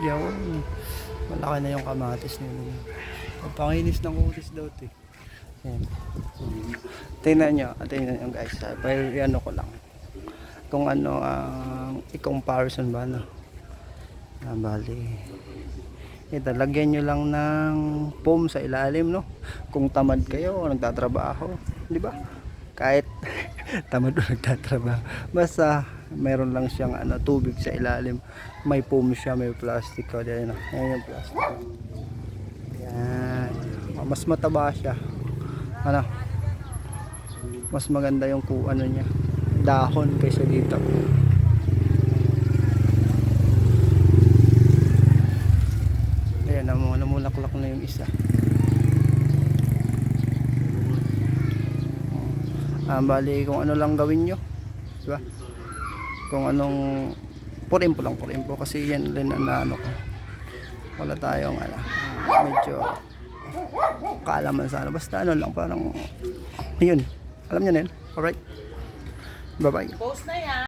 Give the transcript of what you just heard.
Yun. Malaki na yung kamatis nila. Panginis ng kutis daw ito. Yan. Tingnan nyo guys. Pero ano ko lang. Kung ano ang i-comparison ba no. Bali. Ito, lagyan nyo lang ng foam sa ilalim no. Kung tamad kayo o nagtatrabaho, di ba? Kahit tamad o nagtatrabaho, basta meron lang siyang tubig sa ilalim. May foam siya, may plastic ko. Ayan yung plastic. Yan. Mas mataba siya. Mas maganda yung niya, dahon kaysa dito. Ayan, namulaklak na yung isa. Bali kung ano lang gawin nyo, diba? Kung anong purimpo kasi yan rin ang ko. Wala tayong medyo kaalaman sana, basta lang parang yun, alam nyo na yun. Alright, bye bye. Post na yan.